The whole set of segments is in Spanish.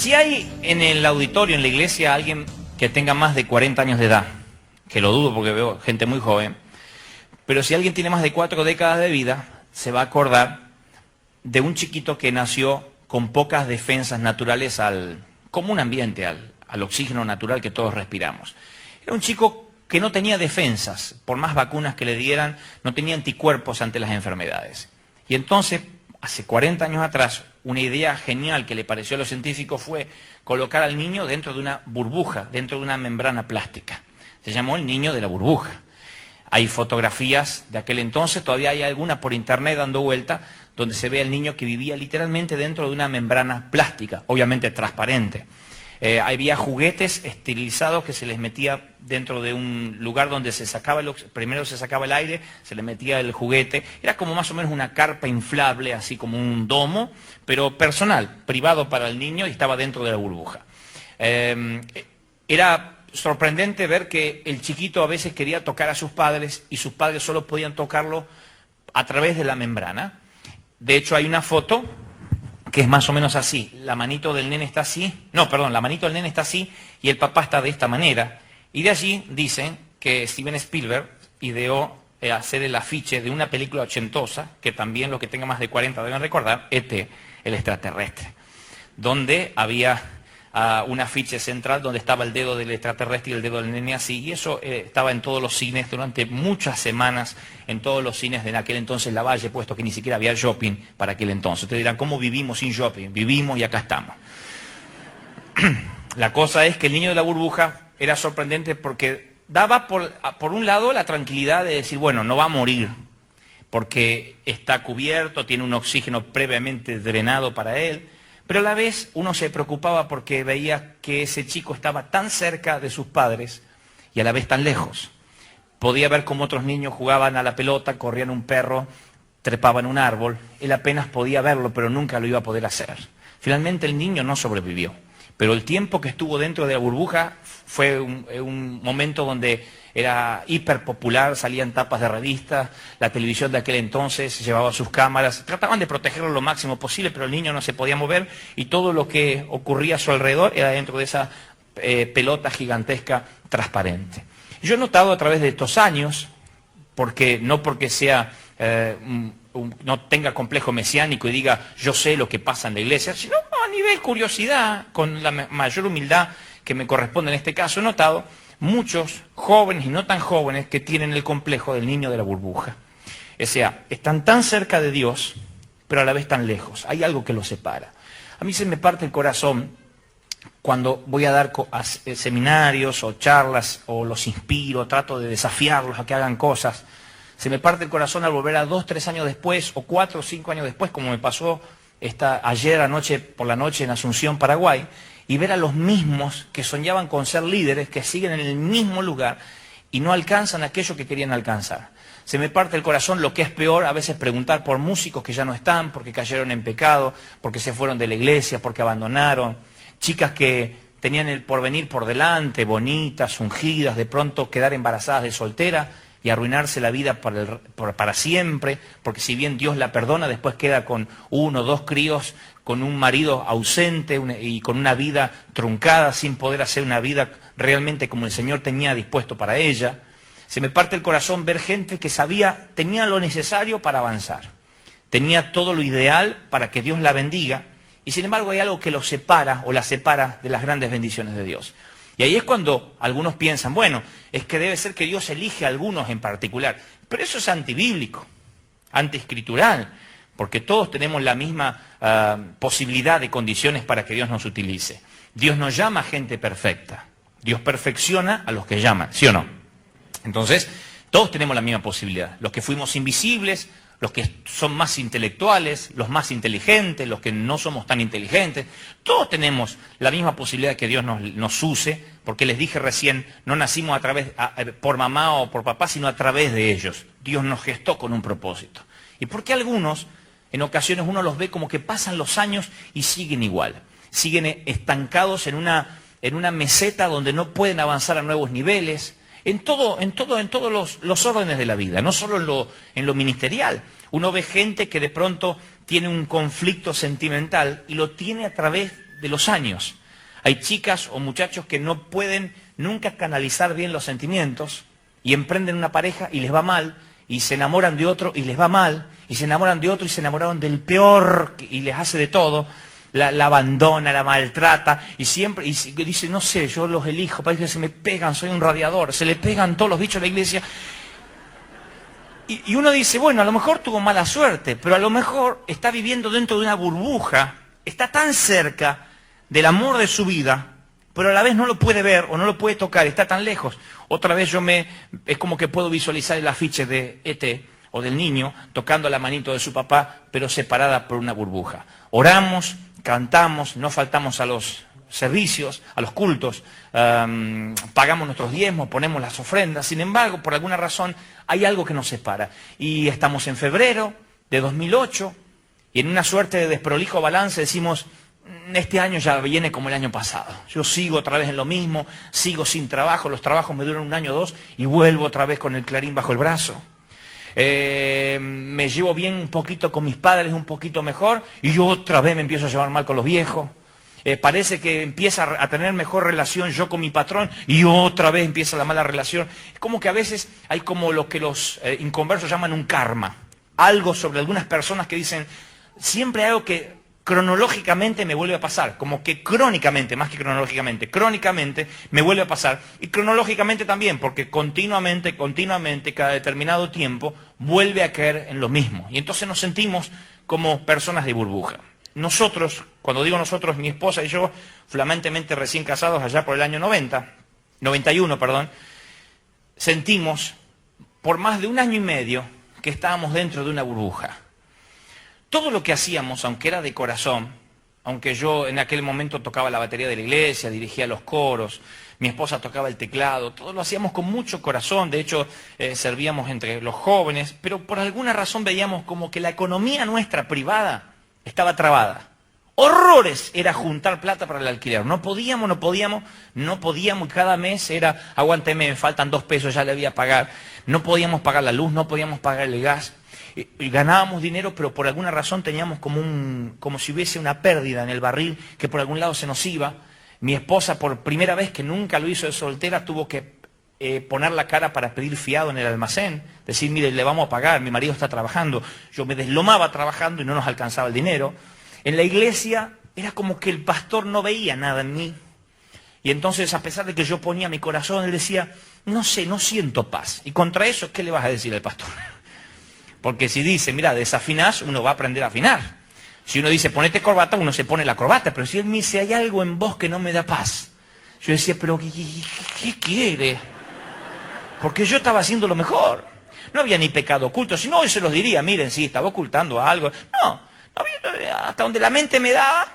Si hay en el auditorio, en la iglesia, alguien que tenga más de 40 años de edad, que lo dudo porque veo gente muy joven, pero si alguien tiene más de 4 décadas de vida, se va a acordar de un chiquito que nació con pocas defensas naturales al común ambiente, al oxígeno natural que todos respiramos. Era un chico que no tenía defensas, por más vacunas que le dieran, no tenía anticuerpos ante las enfermedades. Y entonces, hace 40 años atrás, una idea genial que le pareció a los científicos fue colocar al niño dentro de una burbuja, dentro de una membrana plástica. Se llamó el niño de la burbuja. Hay fotografías de aquel entonces, todavía hay alguna por internet dando vuelta, donde se ve al niño que vivía literalmente dentro de una membrana plástica, obviamente transparente. Había juguetes esterilizados que se les metía dentro de un lugar donde se sacaba primero se sacaba el aire, se le metía el juguete. Era como más o menos una carpa inflable, así como un domo, pero personal, privado para el niño, y estaba dentro de la burbuja. Era sorprendente ver que el chiquito a veces quería tocar a sus padres y sus padres solo podían tocarlo a través de la membrana. De hecho, hay una foto que es más o menos así. La manito del nene está así. No, perdón, la manito del nene está así y el papá está de esta manera. Y de allí dicen que Steven Spielberg ideó hacer el afiche de una película ochentosa, que también los que tengan más de 40 deben recordar, E.T., el extraterrestre, donde había un afiche central donde estaba el dedo del extraterrestre y el dedo del nene así, y eso estaba en todos los cines durante muchas semanas, en todos los cines de aquel entonces La Valle, puesto que ni siquiera había shopping para aquel entonces. Ustedes dirán, ¿cómo vivimos sin shopping? Vivimos y acá estamos. La cosa es que el niño de la burbuja era sorprendente porque daba por un lado la tranquilidad de decir, bueno, no va a morir, porque está cubierto, tiene un oxígeno previamente drenado para él. Pero a la vez uno se preocupaba porque veía que ese chico estaba tan cerca de sus padres y a la vez tan lejos. Podía ver cómo otros niños jugaban a la pelota, corrían un perro, trepaban un árbol. Él apenas podía verlo, pero nunca lo iba a poder hacer. Finalmente el niño no sobrevivió. Pero el tiempo que estuvo dentro de la burbuja fue un momento donde era hiper popular, salían tapas de revistas, la televisión de aquel entonces llevaba sus cámaras, trataban de protegerlo lo máximo posible, pero el niño no se podía mover y todo lo que ocurría a su alrededor era dentro de esa pelota gigantesca transparente. Yo he notado a través de estos años, no porque sea no tenga complejo mesiánico y diga yo sé lo que pasa en la iglesia, sino a nivel curiosidad, con la mayor humildad que me corresponde en este caso, he notado muchos jóvenes y no tan jóvenes que tienen el complejo del niño de la burbuja. O sea, están tan cerca de Dios, pero a la vez tan lejos. Hay algo que los separa. A mí se me parte el corazón cuando voy a dar seminarios o charlas o los inspiro, trato de desafiarlos a que hagan cosas. Se me parte el corazón al volver a 2, 3 años después, o 4 o 5 años después, como me pasó ayer por la noche en Asunción, Paraguay, y ver a los mismos que soñaban con ser líderes, que siguen en el mismo lugar y no alcanzan aquello que querían alcanzar. Se me parte el corazón, lo que es peor, a veces preguntar por músicos que ya no están, porque cayeron en pecado, porque se fueron de la iglesia, porque abandonaron, chicas que tenían el porvenir por delante, bonitas, ungidas, de pronto quedar embarazadas de soltera y arruinarse la vida para siempre, porque si bien Dios la perdona, después queda con 1 o 2 críos, con un marido ausente y con una vida truncada, sin poder hacer una vida realmente como el Señor tenía dispuesto para ella. Se me parte el corazón ver gente que tenía lo necesario para avanzar, tenía todo lo ideal para que Dios la bendiga, y sin embargo hay algo que los separa o la separa de las grandes bendiciones de Dios. Y ahí es cuando algunos piensan, bueno, es que debe ser que Dios elige a algunos en particular. Pero eso es antibíblico, antiescritural, porque todos tenemos la misma posibilidad de condiciones para que Dios nos utilice. Dios no llama a gente perfecta, Dios perfecciona a los que llaman, ¿sí o no? Entonces, todos tenemos la misma posibilidad. Los que fuimos invisibles, los que son más intelectuales, los más inteligentes, los que no somos tan inteligentes, todos tenemos la misma posibilidad que Dios nos use, porque les dije recién, no nacimos por mamá o por papá, sino a través de ellos. Dios nos gestó con un propósito. ¿Y por qué algunos, en ocasiones uno los ve como que pasan los años y siguen igual? Siguen estancados en una meseta donde no pueden avanzar a nuevos niveles, en todos los órdenes de la vida, no solo en lo ministerial. Uno ve gente que de pronto tiene un conflicto sentimental y lo tiene a través de los años. Hay chicas o muchachos que no pueden nunca canalizar bien los sentimientos y emprenden una pareja y les va mal, y se enamoran de otro y les va mal, y se enamoran de otro y se enamoraron del peor y les hace de todo. La abandona, la maltrata y siempre dice, no sé, yo los elijo, parece que se me pegan, soy un radiador, se le pegan todos los bichos a la iglesia. Y uno dice, bueno, a lo mejor tuvo mala suerte, pero a lo mejor está viviendo dentro de una burbuja, está tan cerca del amor de su vida, pero a la vez no lo puede ver o no lo puede tocar, está tan lejos. Otra vez es como que puedo visualizar el afiche de E.T. o del niño tocando la manito de su papá, pero separada por una burbuja. Oramos, cantamos, no faltamos a los servicios, a los cultos, pagamos nuestros diezmos, ponemos las ofrendas. Sin embargo, por alguna razón, hay algo que nos separa. Y estamos en febrero de 2008 y en una suerte de desprolijo balance decimos, este año ya viene como el año pasado. Yo sigo otra vez en lo mismo, sigo sin trabajo, los trabajos me duran un año o dos y vuelvo otra vez con el Clarín bajo el brazo. Me llevo bien un poquito con mis padres, un poquito mejor, y yo otra vez me empiezo a llevar mal con los viejos. Parece que empieza a tener mejor relación yo con mi patrón, y otra vez empieza la mala relación. Es como que a veces hay como lo que los inconversos llaman un karma. Algo sobre algunas personas que dicen, siempre hay algo que cronológicamente me vuelve a pasar, como que crónicamente, más que cronológicamente, crónicamente me vuelve a pasar, y cronológicamente también, porque continuamente, cada determinado tiempo, vuelve a caer en lo mismo. Y entonces nos sentimos como personas de burbuja. Nosotros, cuando digo nosotros, mi esposa y yo, flamentemente recién casados allá por el año 91, sentimos por más de un año y medio que estábamos dentro de una burbuja. Todo lo que hacíamos, aunque era de corazón, aunque yo en aquel momento tocaba la batería de la iglesia, dirigía los coros, mi esposa tocaba el teclado, todo lo hacíamos con mucho corazón, de hecho servíamos entre los jóvenes, pero por alguna razón veíamos como que la economía nuestra privada estaba trabada. Horrores era juntar plata para el alquiler, no podíamos, y cada mes era, aguánteme, me faltan 2 pesos, ya le voy a pagar, no podíamos pagar la luz, no podíamos pagar el gas. Y ganábamos dinero, pero por alguna razón teníamos como si hubiese una pérdida en el barril que por algún lado se nos iba. Mi esposa, por primera vez, que nunca lo hizo de soltera, tuvo que poner la cara para pedir fiado en el almacén, decir, mire, le vamos a pagar, mi marido está trabajando. Yo me deslomaba trabajando y no nos alcanzaba el dinero. En la iglesia era como que el pastor no veía nada en mí. Y entonces, a pesar de que yo ponía mi corazón, él decía, no sé, no siento paz. Y contra eso, ¿qué le vas a decir al pastor? Porque si dice, mira, desafinás, uno va a aprender a afinar. Si uno dice, ponete corbata, uno se pone la corbata. Pero si él me dice, hay algo en vos que no me da paz. Yo decía, pero ¿qué quiere? Porque yo estaba haciendo lo mejor. No había ni pecado oculto. Si no, yo se los diría, miren, sí, estaba ocultando algo. No había, hasta donde la mente me daba,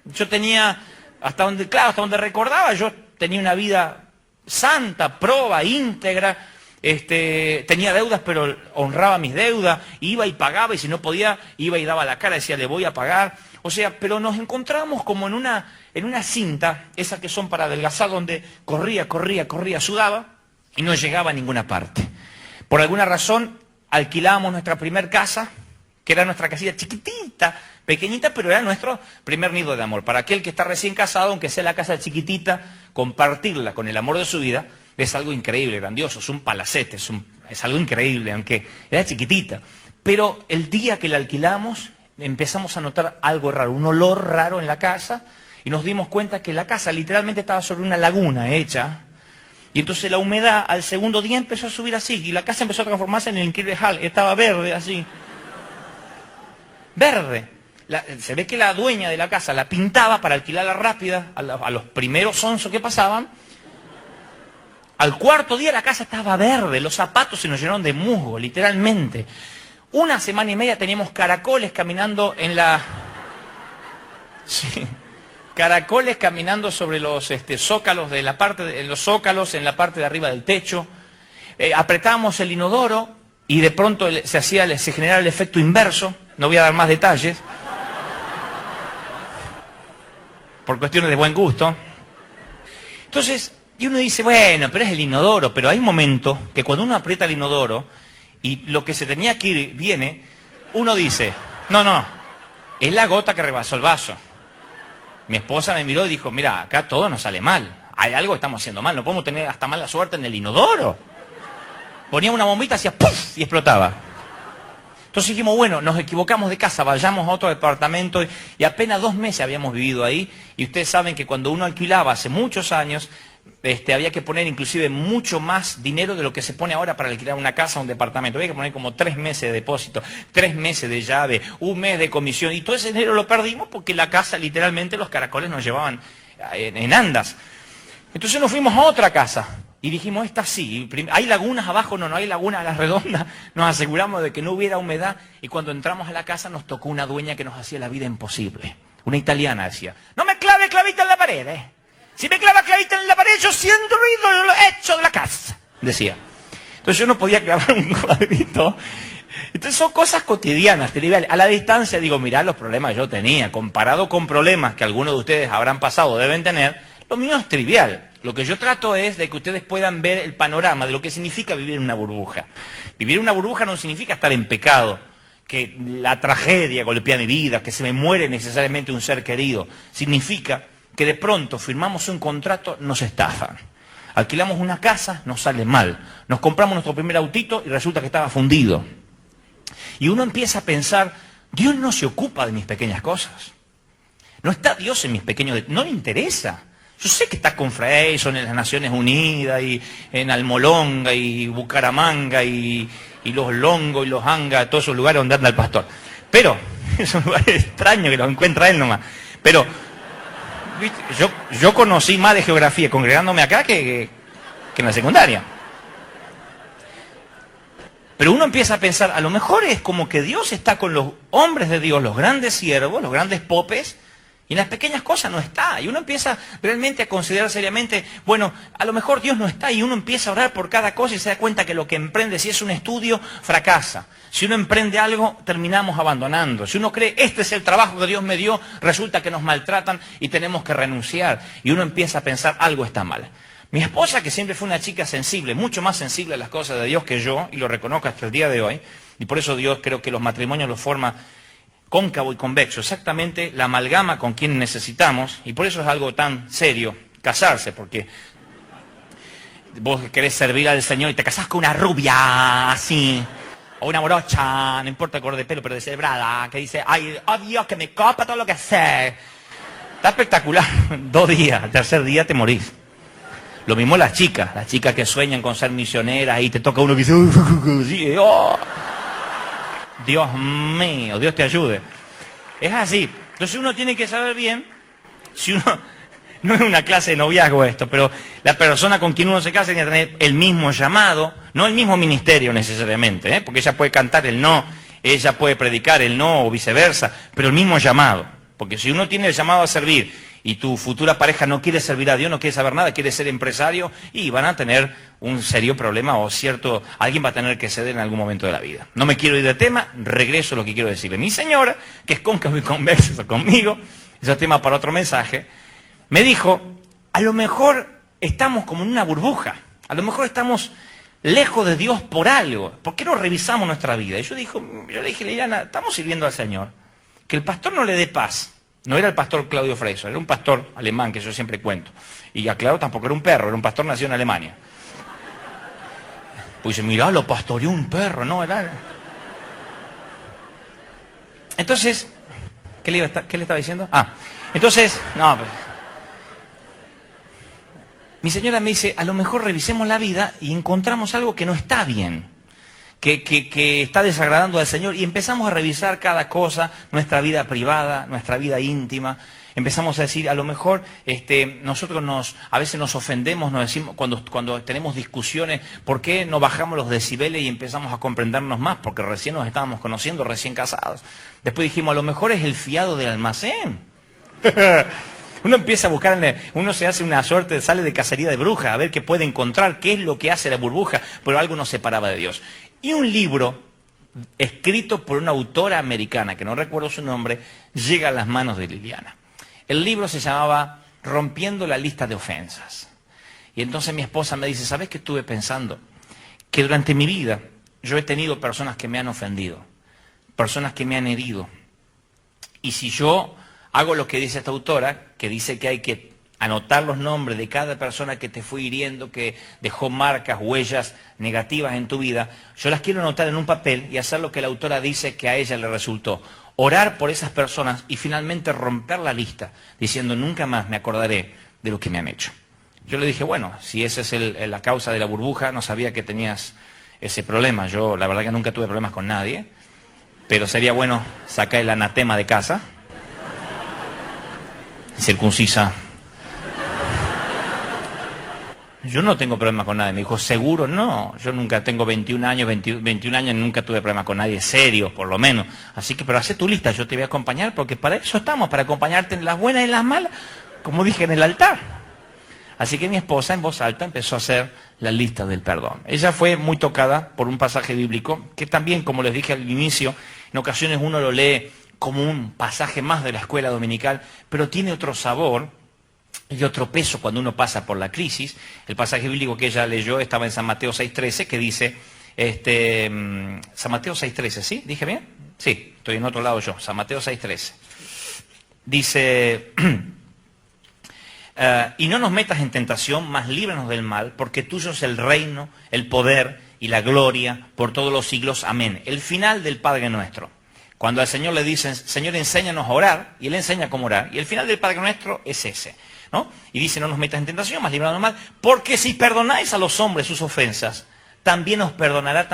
yo tenía, hasta donde recordaba, yo tenía una vida santa, proba, íntegra. Tenía deudas, pero honraba mis deudas, iba y pagaba, y si no podía, iba y daba la cara, decía, le voy a pagar. O sea, pero nos encontramos como en una cinta, esa que son para adelgazar, donde corría, sudaba, y no llegaba a ninguna parte. Por alguna razón, alquilábamos nuestra primer casa, que era nuestra casilla chiquitita, pequeñita, pero era nuestro primer nido de amor. Para aquel que está recién casado, aunque sea la casa chiquitita, compartirla con el amor de su vida, es algo increíble, grandioso, es un palacete, es algo increíble, aunque era chiquitita. Pero el día que la alquilamos, empezamos a notar algo raro, un olor raro en la casa, y nos dimos cuenta que la casa literalmente estaba sobre una laguna hecha, y entonces la humedad al segundo día empezó a subir así, y la casa empezó a transformarse en el Incredible Hulk, estaba verde así. Verde. Se ve que la dueña de la casa la pintaba para alquilarla rápida a los primeros onzos que pasaban. Al cuarto día la casa estaba verde, los zapatos se nos llenaron de musgo, literalmente. Una semana y media teníamos caracoles caminando en la... Sí, caracoles caminando sobre los zócalos de la parte, en los zócalos, en la parte de arriba del techo. Apretábamos el inodoro y de pronto se generaba el efecto inverso. No voy a dar más detalles, por cuestiones de buen gusto. Entonces... Y uno dice, bueno, pero es el inodoro, pero hay un momento que cuando uno aprieta el inodoro y lo que se tenía que ir viene, uno dice, no, es la gota que rebasó el vaso. Mi esposa me miró y dijo, mira, acá todo nos sale mal. Hay algo que estamos haciendo mal, no podemos tener hasta mala suerte en el inodoro. Ponía una bombita, hacía ¡puf! Y explotaba. Entonces dijimos, bueno, nos equivocamos de casa, vayamos a otro departamento, y apenas 2 meses habíamos vivido ahí, y ustedes saben que cuando uno alquilaba hace muchos años, había que poner inclusive mucho más dinero de lo que se pone ahora para alquilar una casa o un departamento. Había que poner como 3 meses de depósito, 3 meses de llave, 1 mes de comisión, y todo ese dinero lo perdimos porque la casa, literalmente, los caracoles nos llevaban en andas. Entonces nos fuimos a otra casa. Y dijimos, esta sí, hay lagunas abajo, no hay lagunas a las redondas, nos aseguramos de que no hubiera humedad, y cuando entramos a la casa nos tocó una dueña que nos hacía la vida imposible. Una italiana decía, no me clave clavita en la pared, si me clava clavita en la pared yo siento ruido, lo echo de la casa, decía. Entonces yo no podía clavar un cuadrito. Entonces son cosas cotidianas, triviales. A la distancia digo, mirá los problemas que yo tenía, comparado con problemas que algunos de ustedes habrán pasado o deben tener, lo mío es trivial. Lo que yo trato es de que ustedes puedan ver el panorama de lo que significa vivir en una burbuja. Vivir en una burbuja no significa estar en pecado, que la tragedia golpea mi vida, que se me muere necesariamente un ser querido. Significa que de pronto firmamos un contrato, nos estafan. Alquilamos una casa, nos sale mal. Nos compramos nuestro primer autito y resulta que estaba fundido. Y uno empieza a pensar, Dios no se ocupa de mis pequeñas cosas. No está Dios en mis pequeños... No le interesa. Yo sé que está con Freyson en las Naciones Unidas, y en Almolonga, y Bucaramanga, y los Longos, y los Anga, todos esos lugares donde anda el pastor. Pero, es un lugar extraño que lo encuentra él nomás. Pero, ¿viste? Yo conocí más de geografía congregándome acá que en la secundaria. Pero uno empieza a pensar, a lo mejor es como que Dios está con los hombres de Dios, los grandes siervos, los grandes popes, y en las pequeñas cosas no está. Y uno empieza realmente a considerar seriamente, bueno, a lo mejor Dios no está, y uno empieza a orar por cada cosa y se da cuenta que lo que emprende, si es un estudio, fracasa. Si uno emprende algo, terminamos abandonando. Si uno cree, este es el trabajo que Dios me dio, resulta que nos maltratan y tenemos que renunciar. Y uno empieza a pensar, algo está mal. Mi esposa, que siempre fue una chica sensible, mucho más sensible a las cosas de Dios que yo, y lo reconozco hasta el día de hoy, y por eso Dios creo que los matrimonios los forma cóncavo y convexo, exactamente la amalgama con quien necesitamos, y por eso es algo tan serio casarse, porque vos querés servir al Señor y te casás con una rubia así, o una morocha, no importa el color de pelo, pero descerebrada, que dice, ay, oh Dios, que me copa todo lo que sé. Está espectacular. 2 días, al 3er día te morís. Lo mismo las chicas que sueñan con ser misioneras, y te toca uno que dice, oh, Dios mío, Dios te ayude. Es así. Entonces uno tiene que saber bien, si uno, no es una clase de noviazgo esto, pero la persona con quien uno se casa tiene que tener el mismo llamado, no el mismo ministerio necesariamente, porque ella puede cantar el no, ella puede predicar el no, o viceversa, pero el mismo llamado. Porque si uno tiene el llamado a servir, y tu futura pareja no quiere servir a Dios, no quiere saber nada, quiere ser empresario, y van a tener un serio problema, o alguien va a tener que ceder en algún momento de la vida. No me quiero ir de tema, regreso a lo que quiero decirle. Mi señora, que es cóncavo y convexo conmigo, ese es tema para otro mensaje, me dijo, a lo mejor estamos como en una burbuja, a lo mejor estamos lejos de Dios por algo, ¿por qué no revisamos nuestra vida? Y yo le dije, Liliana, estamos sirviendo al Señor, que el pastor no le dé paz. No era el pastor Claudio Freyson, era un pastor alemán que yo siempre cuento. Y aclaro, tampoco era un perro, era un pastor nacido en Alemania. Pues dice, mirá, lo pastoreó un perro, no, era... Entonces, ¿qué le estaba diciendo? Entonces, no, pues... Mi señora me dice, a lo mejor revisemos la vida y encontramos algo que no está bien. Que está desagradando al Señor, y empezamos a revisar cada cosa, nuestra vida privada, nuestra vida íntima. Empezamos a decir, a lo mejor nosotros a veces nos ofendemos, nos decimos, cuando tenemos discusiones, ¿por qué no bajamos los decibeles y empezamos a comprendernos más? Porque recién nos estábamos conociendo, recién casados. Después dijimos, a lo mejor es el fiado del almacén. Uno empieza a buscar, uno se hace una suerte, sale de cacería de brujas, a ver qué puede encontrar, qué es lo que hace la burbuja, pero algo nos separaba de Dios. Y un libro escrito por una autora americana, que no recuerdo su nombre, llega a las manos de Liliana. El libro se llamaba Rompiendo la lista de ofensas. Y entonces mi esposa me dice, ¿sabes qué estuve pensando? Que durante mi vida yo he tenido personas que me han ofendido, personas que me han herido. Y si yo hago lo que dice esta autora, que dice que hay que anotar los nombres de cada persona que te fue hiriendo, que dejó marcas, huellas negativas en tu vida. Yo las quiero anotar en un papel y hacer lo que la autora dice que a ella le resultó. Orar por esas personas y finalmente romper la lista, diciendo nunca más me acordaré de lo que me han hecho. Yo le dije, bueno, si esa es la causa de la burbuja, no sabía que tenías ese problema. Yo la verdad que nunca tuve problemas con nadie, pero sería bueno sacar el anatema de casa, circuncisa. Yo no tengo problemas con nadie. Me dijo, ¿seguro? No, yo nunca tengo 21 años y nunca tuve problemas con nadie serios, por lo menos. Así que, pero haz tu lista, yo te voy a acompañar, porque para eso estamos, para acompañarte en las buenas y en las malas, como dije en el altar. Así que mi esposa, en voz alta, empezó a hacer la lista del perdón. Ella fue muy tocada por un pasaje bíblico, que también, como les dije al inicio, en ocasiones uno lo lee como un pasaje más de la escuela dominical, pero tiene otro sabor y otro peso cuando uno pasa por la crisis. El pasaje bíblico que ella leyó estaba en San Mateo 6:13, que dice, San Mateo 6:13, ¿sí? ¿Dije bien? Sí, estoy en otro lado yo, San Mateo 6:13. Dice, y no nos metas en tentación, mas líbranos del mal, porque tuyo es el reino, el poder y la gloria por todos los siglos. Amén. El final del Padre Nuestro. Cuando al Señor le dicen, Señor, enséñanos a orar, y Él enseña cómo orar. Y el final del Padre Nuestro es ese, ¿no? Y dice, no nos metas en tentación, mas líbranos del mal, porque si perdonáis a los hombres sus ofensas, también os perdonará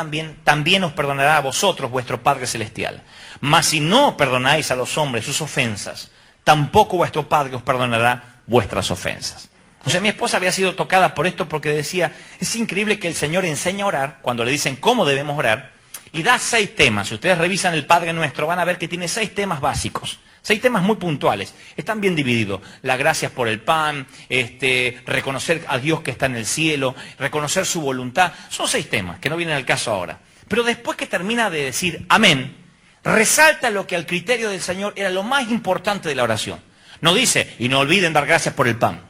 a vosotros vuestro Padre Celestial. Mas si no perdonáis a los hombres sus ofensas, tampoco vuestro Padre os perdonará vuestras ofensas. O sea, mi esposa había sido tocada por esto porque decía, es increíble que el Señor enseña a orar, cuando le dicen cómo debemos orar, y da 6 temas. Si ustedes revisan el Padre Nuestro, van a ver que tiene 6 temas básicos. 6 temas muy puntuales. Están bien divididos. Las gracias por el pan, reconocer a Dios que está en el cielo, reconocer su voluntad. Son 6 temas que no vienen al caso ahora. Pero después que termina de decir amén, resalta lo que al criterio del Señor era lo más importante de la oración. No dice, y no olviden dar gracias por el pan.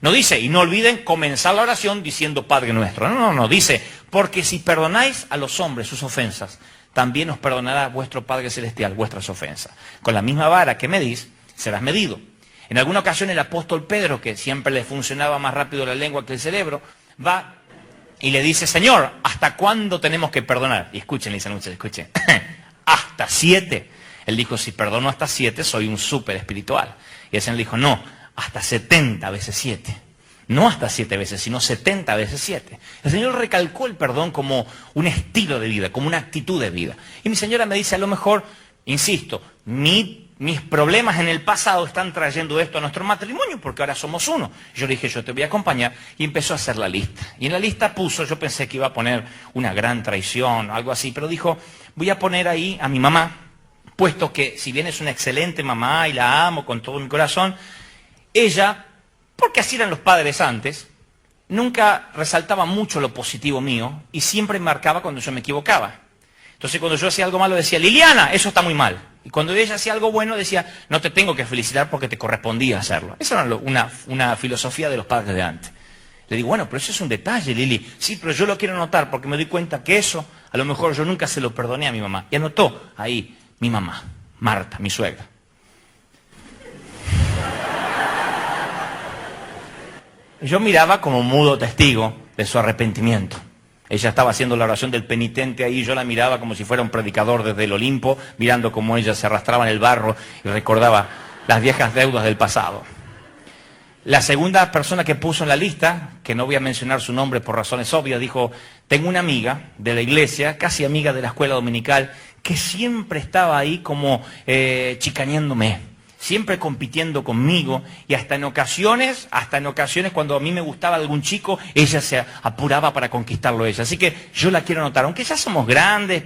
No dice, y no olviden comenzar la oración diciendo Padre Nuestro. No, dice, porque si perdonáis a los hombres sus ofensas, también os perdonará vuestro Padre Celestial vuestras ofensas. Con la misma vara que medís, serás medido. En alguna ocasión el apóstol Pedro, que siempre le funcionaba más rápido la lengua que el cerebro, va y le dice, Señor, ¿hasta cuándo tenemos que perdonar? Y escuchen, le dicen ustedes, escuchen, hasta 7. Él dijo, si perdono hasta 7, soy un súper espiritual. Y el Señor le dijo, no, hasta 70 veces 7. No hasta 7 veces, sino 70 veces 7. El Señor recalcó el perdón como un estilo de vida, como una actitud de vida. Y mi señora me dice, a lo mejor, insisto, mis problemas en el pasado están trayendo esto a nuestro matrimonio, porque ahora somos uno. Yo le dije, yo te voy a acompañar, y empezó a hacer la lista. Y en la lista puso, yo pensé que iba a poner una gran traición, algo así, pero dijo, voy a poner ahí a mi mamá, puesto que si bien es una excelente mamá y la amo con todo mi corazón, ella, porque así eran los padres antes, nunca resaltaba mucho lo positivo mío y siempre marcaba cuando yo me equivocaba. Entonces cuando yo hacía algo malo decía, Liliana, eso está muy mal. Y cuando ella hacía algo bueno decía, no te tengo que felicitar porque te correspondía hacerlo. Esa era una filosofía de los padres de antes. Le digo, bueno, pero eso es un detalle, Lili. Sí, pero yo lo quiero anotar porque me doy cuenta que eso, a lo mejor yo nunca se lo perdoné a mi mamá. Y anotó ahí mi mamá, Marta, mi suegra. Yo miraba como mudo testigo de su arrepentimiento. Ella estaba haciendo la oración del penitente ahí, yo la miraba como si fuera un predicador desde el Olimpo, mirando cómo ella se arrastraba en el barro y recordaba las viejas deudas del pasado. La segunda persona que puso en la lista, que no voy a mencionar su nombre por razones obvias, dijo, tengo una amiga de la iglesia, casi amiga de la escuela dominical, que siempre estaba ahí como chicañándome. Siempre compitiendo conmigo y hasta en ocasiones cuando a mí me gustaba algún chico, ella se apuraba para conquistarlo ella. Así que yo la quiero anotar, aunque ya somos grandes,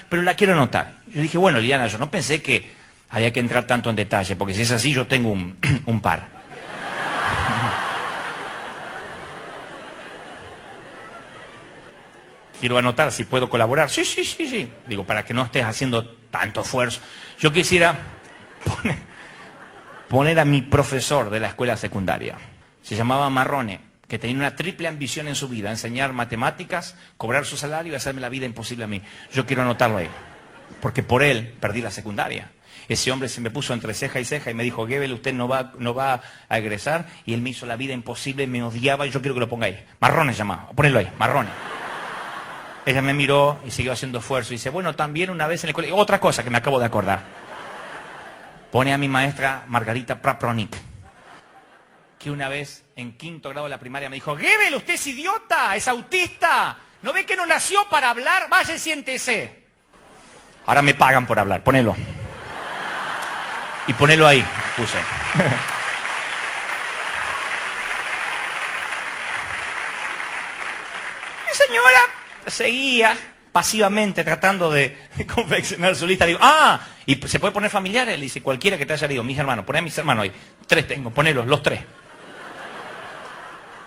pero la quiero anotar. Yo dije, bueno, Liliana, yo no pensé que había que entrar tanto en detalle, porque si es así yo tengo un par. Quiero anotar si puedo colaborar. Sí. Digo, para que no estés haciendo tanto esfuerzo. Yo quisiera poner a mi profesor de la escuela secundaria. Se llamaba Marrone, que tenía una triple ambición en su vida, enseñar matemáticas, cobrar su salario y hacerme la vida imposible a mí. Yo quiero anotarlo ahí, porque por él perdí la secundaria. ese hombre se me puso entre ceja y ceja y me dijo, Goebbels, usted no va a egresar, y él me hizo la vida imposible, me odiaba, y yo quiero que lo ponga ahí. Marrones llamaba, ponelo ahí, Marrones. Ella me miró y siguió haciendo esfuerzo y dice, bueno, también una vez en el colegio, otra cosa que me acabo de acordar. Pone a mi maestra Margarita Prapronik, que una vez en 5º grado de la primaria me dijo, Goebbels, usted es idiota, es autista, ¿no ve que no nació para hablar? Vaya, siéntese. Ahora me pagan por hablar, ponelo. Y ponelo ahí, puse. Mi señora seguía pasivamente tratando de confeccionar su lista. Digo, ¿y se puede poner familiares? Le dice, cualquiera que te haya dicho, mis hermanos, poné a mis hermanos ahí. 3 tengo, ponelos, los 3.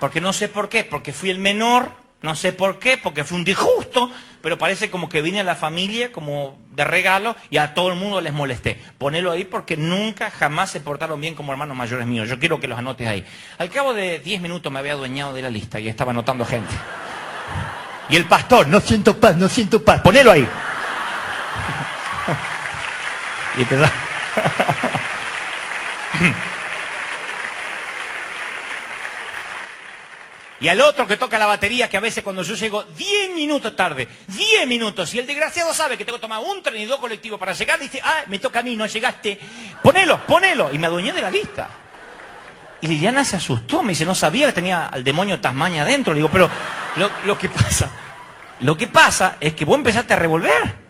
Porque no sé por qué, porque fui el menor, no sé por qué, porque fui un disgusto, pero parece como que vine a la familia como de regalo y a todo el mundo les molesté. Ponelo ahí porque nunca, jamás se portaron bien como hermanos mayores míos. Yo quiero que los anotes ahí. Al cabo de 10 minutos me había adueñado de la lista y estaba anotando gente. Y el pastor, no siento paz, no siento paz. Ponelo ahí. Y empezó. Y al otro que toca la batería, que a veces cuando yo llego 10 minutos tarde, 10 minutos, y el desgraciado sabe que tengo que tomar un tren y 2 colectivos para llegar, dice, me toca a mí, no llegaste. Ponelo. Y me adueñé de la lista. Y Liliana se asustó, me dice, no sabía que tenía al demonio Tasmania adentro. Le digo, pero lo que pasa es que vos empezaste a revolver.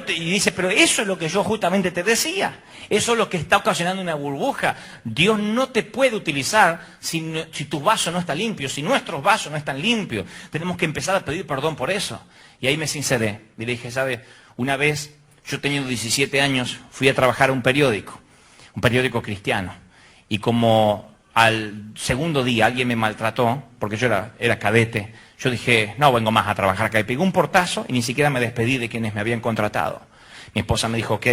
Y dice, pero eso es lo que yo justamente te decía. Eso es lo que está ocasionando una burbuja. Dios no te puede utilizar si tu vaso no está limpio, si nuestros vasos no están limpios. Tenemos que empezar a pedir perdón por eso. Y ahí me sinceré. Y le dije, ¿sabe? Una vez, yo teniendo 17 años, fui a trabajar a un periódico cristiano. Y como al segundo día alguien me maltrató, porque yo era cadete, yo dije, no vengo más a trabajar acá. Y pegué un portazo y ni siquiera me despedí de quienes me habían contratado. Mi esposa me dijo, ok,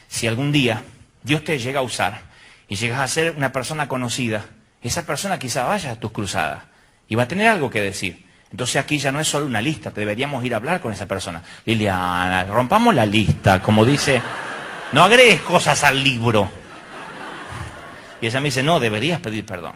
si algún día Dios te llega a usar y llegas a ser una persona conocida, esa persona quizá vaya a tus cruzadas y va a tener algo que decir. Entonces aquí ya no es solo una lista, deberíamos ir a hablar con esa persona. Liliana, rompamos la lista, como dice, no agregues cosas al libro. Y ella me dice, no, deberías pedir perdón.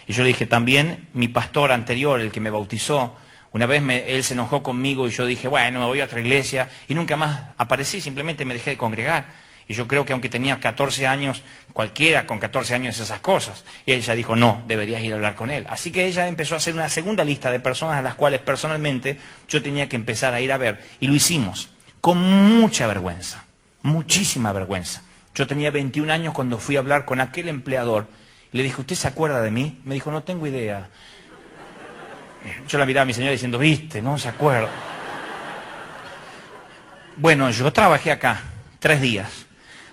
Y yo le dije, también mi pastor anterior, el que me bautizó, una vez él se enojó conmigo y yo dije, bueno, me voy a otra iglesia, y nunca más aparecí, simplemente me dejé de congregar. Y yo creo que aunque tenía 14 años, cualquiera con 14 años es esas cosas. Y ella dijo, no, deberías ir a hablar con él. Así que ella empezó a hacer una segunda lista de personas a las cuales personalmente yo tenía que empezar a ir a ver. Y lo hicimos con mucha vergüenza, muchísima vergüenza. Yo tenía 21 años cuando fui a hablar con aquel empleador. Le dije, ¿usted se acuerda de mí? Me dijo, no tengo idea. Yo la miraba a mi señora diciendo, viste, no se acuerda. Bueno, yo trabajé acá 3 días.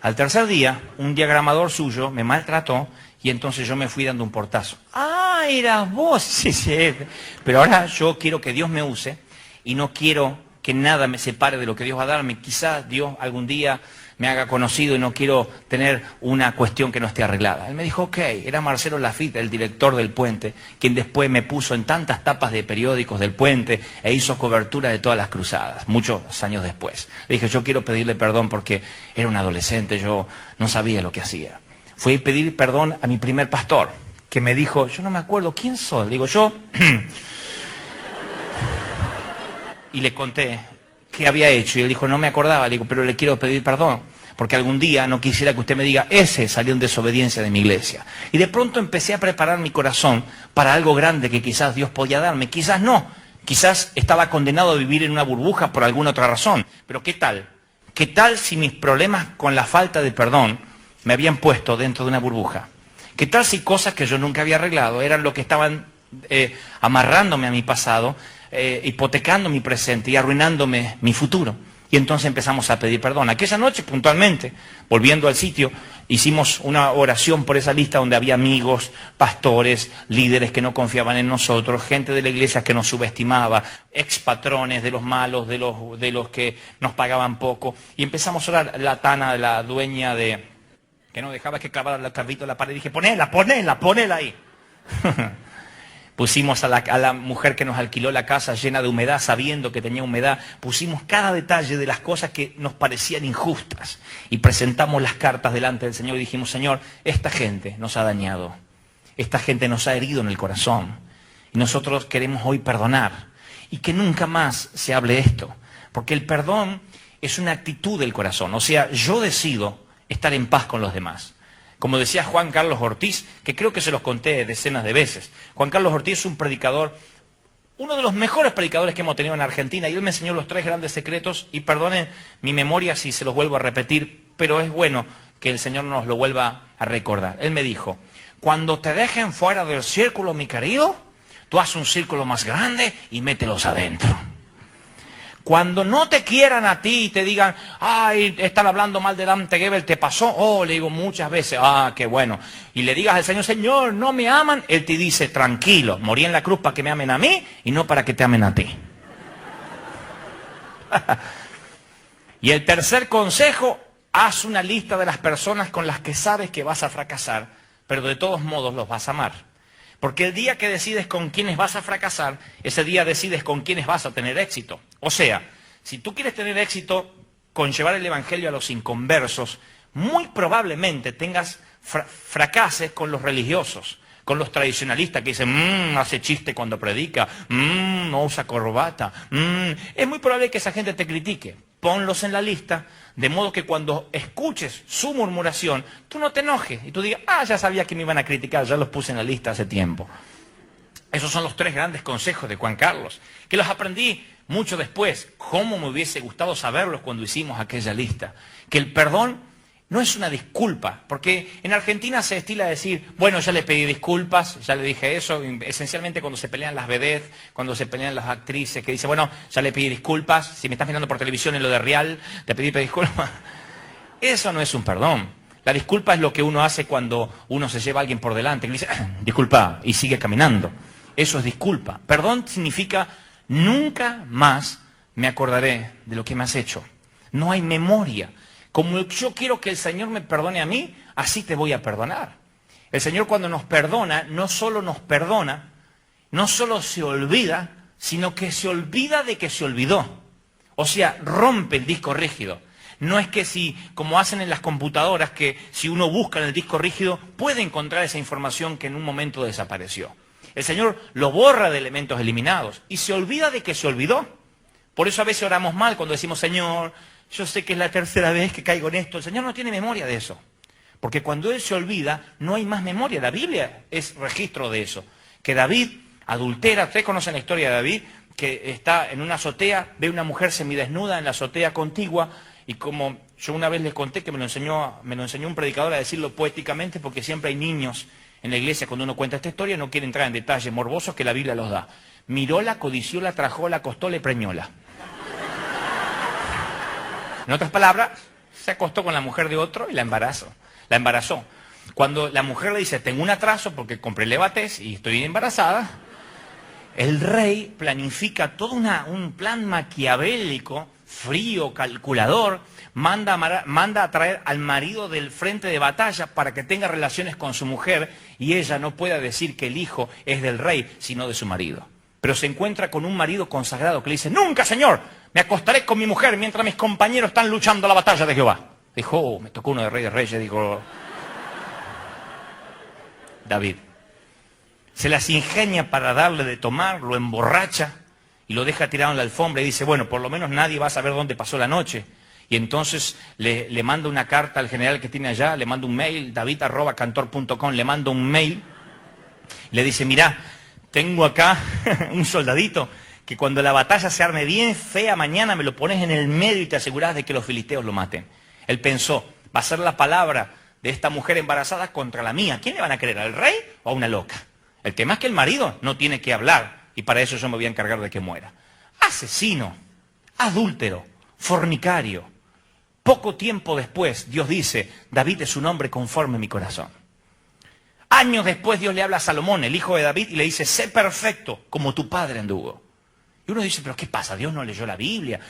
Al tercer día, un diagramador suyo me maltrató y entonces yo me fui dando un portazo. Eras vos. Sí. Pero ahora yo quiero que Dios me use y no quiero que nada me separe de lo que Dios va a darme. Quizás Dios algún día me haga conocido y no quiero tener una cuestión que no esté arreglada. Él me dijo, ok, era Marcelo Lafitte, el director del Puente, quien después me puso en tantas tapas de periódicos del Puente e hizo cobertura de todas las cruzadas, muchos años después. Le dije, yo quiero pedirle perdón porque era un adolescente, yo no sabía lo que hacía. Fui a pedir perdón a mi primer pastor, que me dijo, yo no me acuerdo, ¿quién soy? Le digo, yo... Y le conté qué había hecho. Y él dijo, no me acordaba. Le digo, pero le quiero pedir perdón, porque algún día no quisiera que usted me diga, ese salió en desobediencia de mi iglesia. Y de pronto empecé a preparar mi corazón para algo grande que quizás Dios podía darme. Quizás no. Quizás estaba condenado a vivir en una burbuja por alguna otra razón. Pero ¿qué tal? ¿Qué tal si mis problemas con la falta de perdón me habían puesto dentro de una burbuja? ¿Qué tal si cosas que yo nunca había arreglado eran lo que estaban amarrándome a mi pasado, hipotecando mi presente y arruinándome mi futuro? Y entonces empezamos a pedir perdón. Aquella noche, puntualmente, volviendo al sitio, hicimos una oración por esa lista donde había amigos, pastores, líderes que no confiaban en nosotros, gente de la iglesia que nos subestimaba, expatrones de los malos, de los que nos pagaban poco. Y empezamos a orar. La Tana, la dueña que no dejaba que clavara el carrito en la pared, dije, ponela ahí. Pusimos a la mujer que nos alquiló la casa llena de humedad, sabiendo que tenía humedad. Pusimos cada detalle de las cosas que nos parecían injustas. Y presentamos las cartas delante del Señor y dijimos, Señor, esta gente nos ha dañado. Esta gente nos ha herido en el corazón. Y nosotros queremos hoy perdonar. Y que nunca más se hable esto. Porque el perdón es una actitud del corazón. O sea, yo decido estar en paz con los demás. Como decía Juan Carlos Ortiz, que creo que se los conté decenas de veces. Juan Carlos Ortiz es un predicador, uno de los mejores predicadores que hemos tenido en Argentina, y él me enseñó los 3 grandes secretos, y perdonen mi memoria si se los vuelvo a repetir, pero es bueno que el Señor nos lo vuelva a recordar. Él me dijo, cuando te dejen fuera del círculo, mi querido, tú haz un círculo más grande y mételos adentro. Cuando no te quieran a ti y te digan, ay, están hablando mal de Dante Gebel, ¿te pasó? Oh, le digo muchas veces, qué bueno. Y le digas al Señor, Señor, no me aman. Él te dice, tranquilo, morí en la cruz para que me amen a mí y no para que te amen a ti. Y el tercer consejo, haz una lista de las personas con las que sabes que vas a fracasar, pero de todos modos los vas a amar. Porque el día que decides con quiénes vas a fracasar, ese día decides con quiénes vas a tener éxito. O sea, si tú quieres tener éxito con llevar el evangelio a los inconversos, muy probablemente tengas fracases con los religiosos, con los tradicionalistas que dicen, hace chiste cuando predica, no usa corbata. Es muy probable que esa gente te critique. Ponlos en la lista, de modo que cuando escuches su murmuración, tú no te enojes y tú digas, ya sabía que me iban a criticar, ya los puse en la lista hace tiempo. Esos son los 3 grandes consejos de Juan Carlos, que los aprendí mucho después. Cómo me hubiese gustado saberlos cuando hicimos aquella lista. Que el perdón no es una disculpa, porque en Argentina se estila decir, bueno, ya le pedí disculpas, ya le dije eso, esencialmente cuando se pelean las vedettes, cuando se pelean las actrices, que dice, bueno, ya le pedí disculpas, si me estás mirando por televisión en lo de Real, te pedí disculpas. Eso no es un perdón. La disculpa es lo que uno hace cuando uno se lleva a alguien por delante, que le dice, disculpa, y sigue caminando. Eso es disculpa. Perdón significa, nunca más me acordaré de lo que me has hecho. No hay memoria. Como yo quiero que el Señor me perdone a mí, así te voy a perdonar. El Señor cuando nos perdona, no solo se olvida, sino que se olvida de que se olvidó. O sea, rompe el disco rígido. No es que como hacen en las computadoras, que si uno busca en el disco rígido, puede encontrar esa información que en un momento desapareció. El Señor lo borra de elementos eliminados y se olvida de que se olvidó. Por eso a veces oramos mal cuando decimos, Señor, yo sé que es la 3ª vez que caigo en esto. El Señor no tiene memoria de eso. Porque cuando Él se olvida, no hay más memoria. La Biblia es registro de eso. Que David adultera. Ustedes conocen la historia de David, que está en una azotea, ve una mujer semidesnuda en la azotea contigua. Y como yo una vez les conté que me lo enseñó un predicador a decirlo poéticamente, porque siempre hay niños en la iglesia cuando uno cuenta esta historia, no quiere entrar en detalles morbosos que la Biblia los da. Miróla, codicióla, trajóla, acostóla, preñóla. En otras palabras, se acostó con la mujer de otro y la embarazó. Cuando la mujer le dice, tengo un atraso porque compré Levatés y estoy embarazada, el rey planifica todo un plan maquiavélico, frío, calculador, manda a traer al marido del frente de batalla para que tenga relaciones con su mujer y ella no pueda decir que el hijo es del rey, sino de su marido. Pero se encuentra con un marido consagrado que le dice, nunca, señor, me acostaré con mi mujer mientras mis compañeros están luchando la batalla de Jehová. Dijo, me tocó uno de Rey de Reyes, dijo David. Se las ingenia para darle de tomar, lo emborracha y lo deja tirado en la alfombra y dice, bueno, por lo menos nadie va a saber dónde pasó la noche. Y entonces le manda una carta al general que tiene allá, le manda un mail, david@cantor.com, le manda un mail, le dice, mirá, tengo acá un soldadito que cuando la batalla se arme bien fea mañana me lo pones en el medio y te asegurás de que los filisteos lo maten. Él pensó, va a ser la palabra de esta mujer embarazada contra la mía. ¿Quién le van a creer, al rey o a una loca? El tema es que el marido no tiene que hablar y para eso yo me voy a encargar de que muera. Asesino, adúltero, fornicario. Poco tiempo después Dios dice, David es un hombre conforme a mi corazón. Años después Dios le habla a Salomón, el hijo de David, y le dice, sé perfecto como tu padre anduvo. Y uno dice, pero ¿qué pasa? ¿Dios no leyó la Biblia?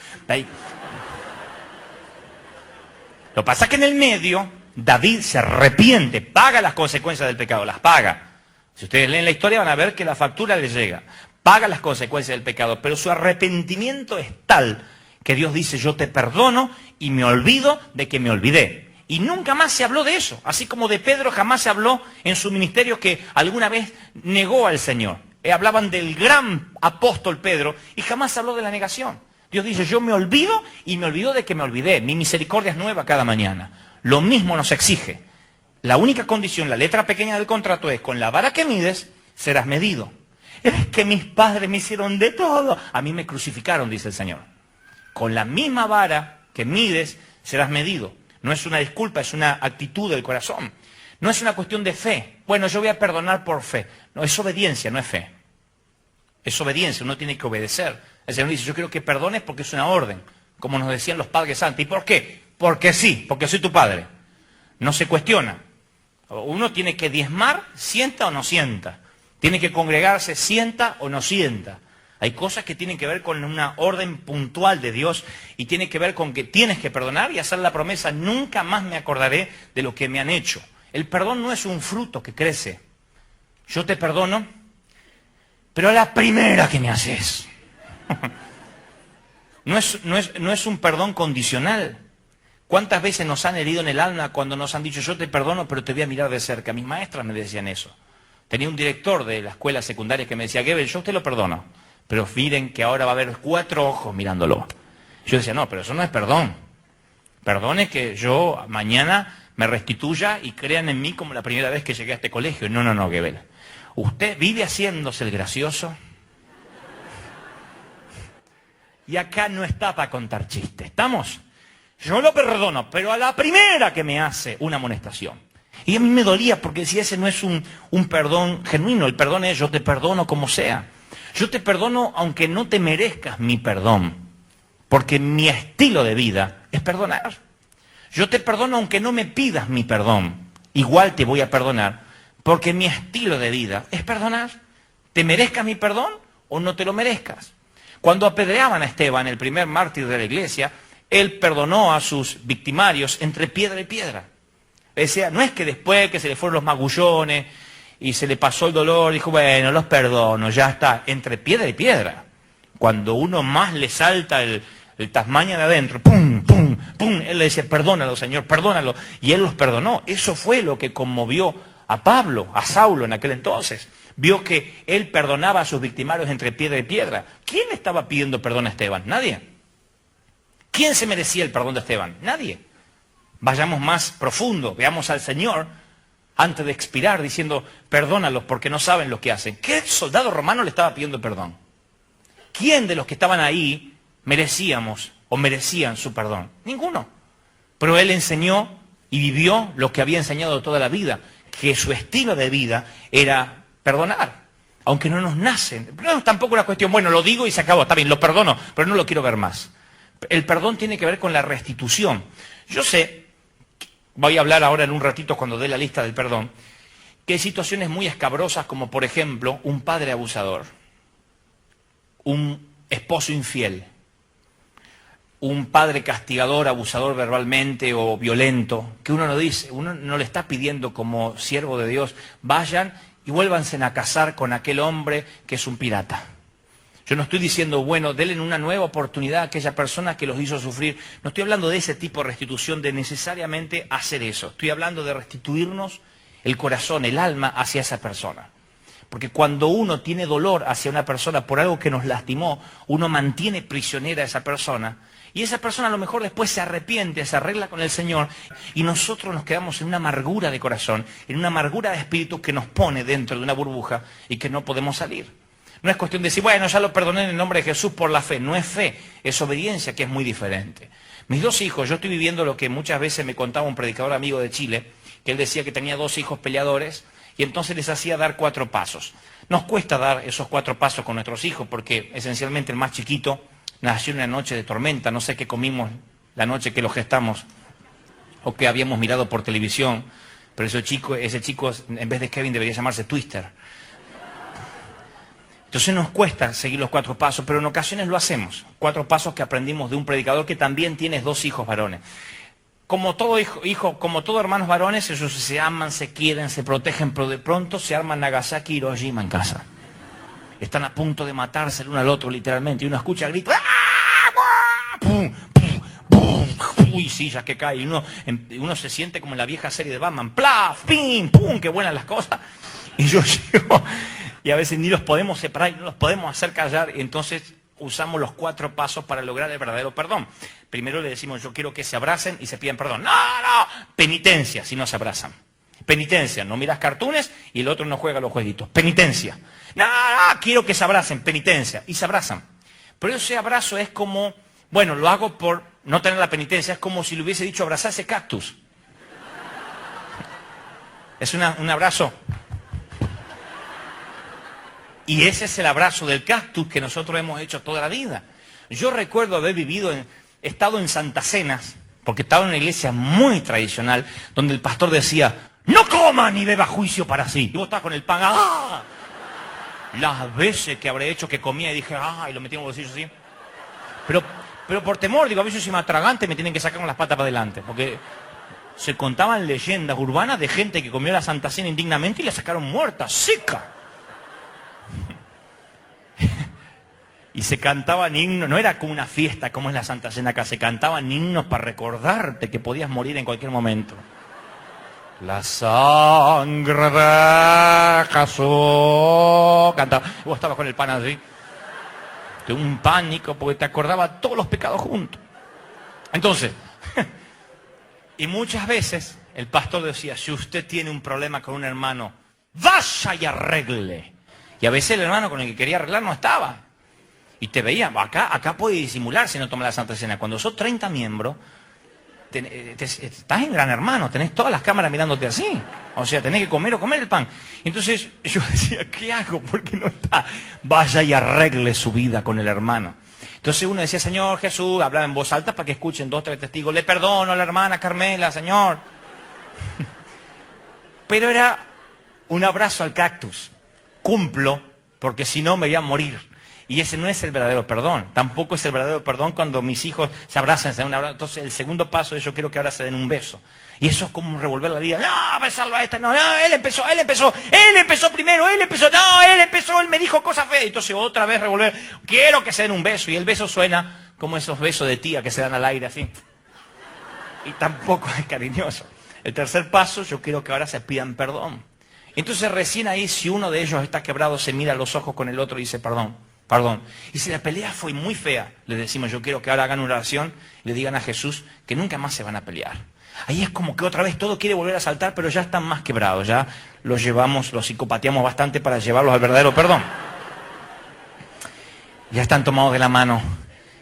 Lo que pasa es que en el medio, David se arrepiente, paga las consecuencias del pecado, las paga. Si ustedes leen la historia van a ver que la factura les llega. Paga las consecuencias del pecado, pero su arrepentimiento es tal que Dios dice, yo te perdono y me olvido de que me olvidé. Y nunca más se habló de eso, así como de Pedro jamás se habló en su ministerio que alguna vez negó al Señor. Hablaban del gran apóstol Pedro y jamás se habló de la negación. Dios dice, yo me olvido y me olvido de que me olvidé. Mi misericordia es nueva cada mañana. Lo mismo nos exige. La única condición, la letra pequeña del contrato es, con la vara que mides, serás medido. Es que mis padres me hicieron de todo. A mí me crucificaron, dice el Señor. Con la misma vara que mides, serás medido. No es una disculpa, es una actitud del corazón. No es una cuestión de fe. Bueno, yo voy a perdonar por fe. No, es obediencia, no es fe. Es obediencia, uno tiene que obedecer. El Señor dice, yo quiero que perdones porque es una orden. Como nos decían los padres santos. ¿Y por qué? Porque sí, porque soy tu padre. No se cuestiona. Uno tiene que diezmar, sienta o no sienta. Tiene que congregarse, sienta o no sienta. Hay cosas que tienen que ver con una orden puntual de Dios y tiene que ver con que tienes que perdonar y hacer la promesa, nunca más me acordaré de lo que me han hecho. El perdón no es un fruto que crece. Yo te perdono, pero a la primera que me haces. No es un perdón condicional. ¿Cuántas veces nos han herido en el alma cuando nos han dicho, yo te perdono, pero te voy a mirar de cerca? Mis maestras me decían eso. Tenía un director de la escuela secundaria que me decía, Goebbels, yo a usted lo perdono, pero miren que ahora va a haber 4 ojos mirándolo. Yo decía, no, pero eso no es perdón. Perdón es que yo mañana me restituya y crean en mí como la primera vez que llegué a este colegio. No, Goebbels. Usted vive haciéndose el gracioso. Y acá no está para contar chistes. ¿Estamos? Yo lo perdono, pero a la primera que me hace una amonestación. Y a mí me dolía porque si ese no es un perdón genuino, el perdón es yo te perdono como sea. Yo te perdono aunque no te merezcas mi perdón, porque mi estilo de vida es perdonar. Yo te perdono aunque no me pidas mi perdón, igual te voy a perdonar, porque mi estilo de vida es perdonar. ¿Te merezcas mi perdón o no te lo merezcas? Cuando apedreaban a Esteban, el primer mártir de la iglesia, él perdonó a sus victimarios entre piedra y piedra. Decía, no es que después que se le fueron los magullones y se le pasó el dolor, dijo, bueno, los perdono, ya está, entre piedra y piedra. Cuando uno más le salta el Tasmania de adentro, pum, pum, pum, él le decía, perdónalo, Señor, perdónalo. Y él los perdonó. Eso fue lo que conmovió a Pablo, a Saulo en aquel entonces. Vio que él perdonaba a sus victimarios entre piedra y piedra. ¿Quién le estaba pidiendo perdón a Esteban? Nadie. ¿Quién se merecía el perdón de Esteban? Nadie. Vayamos más profundo, veamos al Señor antes de expirar diciendo, perdónalos porque no saben lo que hacen. ¿Qué soldado romano le estaba pidiendo perdón? ¿Quién de los que estaban ahí merecíamos o merecían su perdón? Ninguno. Pero él enseñó y vivió lo que había enseñado toda la vida, que su estilo de vida era perdonar, aunque no nos nacen. No es tampoco una cuestión, bueno, lo digo y se acabó, está bien, lo perdono, pero no lo quiero ver más. El perdón tiene que ver con la restitución. Yo sé, voy a hablar ahora en un ratito cuando dé la lista del perdón, que hay situaciones muy escabrosas como por ejemplo un padre abusador, un esposo infiel, un padre castigador, abusador verbalmente o violento, que uno no dice, uno no le está pidiendo como siervo de Dios, vayan y vuélvanse a casar con aquel hombre que es un pirata. Yo no estoy diciendo, bueno, denle una nueva oportunidad a aquella persona que los hizo sufrir. No estoy hablando de ese tipo de restitución, de necesariamente hacer eso. Estoy hablando de restituirnos el corazón, el alma hacia esa persona. Porque cuando uno tiene dolor hacia una persona por algo que nos lastimó, uno mantiene prisionera a esa persona. Y esa persona a lo mejor después se arrepiente, se arregla con el Señor. Y nosotros nos quedamos en una amargura de corazón, en una amargura de espíritu que nos pone dentro de una burbuja y que no podemos salir. No es cuestión de decir, bueno, ya lo perdoné en el nombre de Jesús por la fe. No es fe, es obediencia, que es muy diferente. Mis 2 hijos, yo estoy viviendo lo que muchas veces me contaba un predicador amigo de Chile, que él decía que tenía 2 hijos peleadores y entonces les hacía dar 4 pasos. Nos cuesta dar esos 4 pasos con nuestros hijos porque esencialmente el más chiquito nació en una noche de tormenta. No sé qué comimos la noche que lo gestamos o que habíamos mirado por televisión, pero ese chico en vez de Kevin debería llamarse Twister. Entonces nos cuesta seguir los 4 pasos, pero en ocasiones lo hacemos. 4 pasos que aprendimos de un predicador que también tiene 2 hijos varones. como todo hijo, como todos hermanos varones, ellos se aman, se quieren, se protegen, pero de pronto se arman Nagasaki y Hiroshima en casa. Están a punto de matarse el uno al otro, literalmente, y uno escucha gritos, ¡ah! ¡Pum! ¡Pum! ¡Pum! Uy, sillas que caen, y uno se siente como en la vieja serie de Batman, ¡plaf! ¡Pim! ¡Pum! ¡Qué buenas las cosas! Y yo llego, y a veces ni los podemos separar, y no los podemos hacer callar, y entonces usamos los 4 pasos para lograr el verdadero perdón. Primero le decimos, yo quiero que se abracen y se pidan perdón. ¡No, no! Penitencia, si no se abrazan. Penitencia, no miras cartones y el otro no juega los jueguitos. Penitencia. No, no, quiero que se abracen. Penitencia. Y se abrazan. Pero ese abrazo es como, bueno, lo hago por no tener la penitencia, es como si le hubiese dicho abrazar ese cactus. Es un abrazo. Y ese es el abrazo del cactus que nosotros hemos hecho toda la vida. Yo recuerdo haber estado en Santas Cenas, porque estaba en una iglesia muy tradicional, donde el pastor decía, no coma ni beba juicio para sí. Y vos estabas con el pan, ¡ah! Las veces que habré hecho que comía y dije, ¡ah! Y lo metí en el bolsillo así. Pero por temor, digo, a veces soy más tragante, me tienen que sacar con las patas para adelante, porque se contaban leyendas urbanas de gente que comió la Santa Cena indignamente y la sacaron muerta, seca. Y se cantaban himnos, no era como una fiesta como es la Santa Cena acá, se cantaban himnos para recordarte que podías morir en cualquier momento. La sangre de Jesús. Cantaba. Vos estabas con el pan así. De un pánico porque te acordaba todos los pecados juntos. Entonces, y muchas veces el pastor decía, si usted tiene un problema con un hermano, vaya y arregle. Y a veces el hermano con el que quería arreglar no estaba. Y te veía, acá puede disimular si no toma la Santa Cena. Cuando sos 30 miembros, estás en Gran Hermano, tenés todas las cámaras mirándote así. O sea, tenés que comer o comer el pan. Entonces yo decía, ¿qué hago? Porque no está. Vaya y arregle su vida con el hermano. Entonces uno decía, Señor Jesús, hablaba en voz alta para que escuchen 2 o 3 testigos. Le perdono a la hermana Carmela, Señor. Pero era un abrazo al cactus. Cumplo, porque si no me voy a morir. Y ese no es el verdadero perdón. Tampoco es el verdadero perdón cuando mis hijos se abrazan, se dan un abrazo. Entonces el segundo paso es yo quiero que ahora se den un beso. Y eso es como revolver la vida. No, besarlo a esta, no, él empezó primero, él me dijo cosas feas. Entonces otra vez revolver, quiero que se den un beso. Y el beso suena como esos besos de tía que se dan al aire así. Y tampoco es cariñoso. El tercer paso, yo quiero que ahora se pidan perdón. Entonces recién ahí, si uno de ellos está quebrado, se mira a los ojos con el otro y dice perdón. Perdón. Y si la pelea fue muy fea, le decimos, yo quiero que ahora hagan una oración y le digan a Jesús que nunca más se van a pelear. Ahí es como que otra vez todo quiere volver a saltar, pero ya están más quebrados, ya los psicopateamos bastante para llevarlos al verdadero perdón. Ya están tomados de la mano.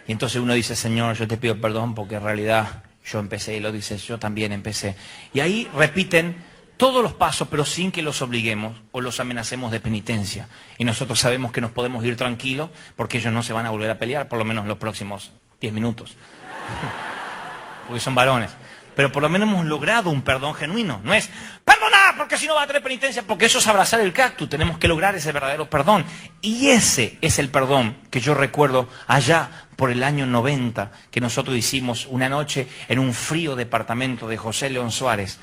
Y entonces uno dice, Señor, yo te pido perdón porque en realidad yo empecé, y lo dice, yo también empecé. Y ahí repiten todos los pasos, pero sin que los obliguemos o los amenacemos de penitencia. Y nosotros sabemos que nos podemos ir tranquilos porque ellos no se van a volver a pelear, por lo menos los próximos 10 minutos. Porque son varones. Pero por lo menos hemos logrado un perdón genuino. No es perdonar porque si no va a tener penitencia, porque eso es abrazar el cactus. Tenemos que lograr ese verdadero perdón. Y ese es el perdón que yo recuerdo allá por el año 90, que nosotros hicimos una noche en un frío departamento de José León Suárez.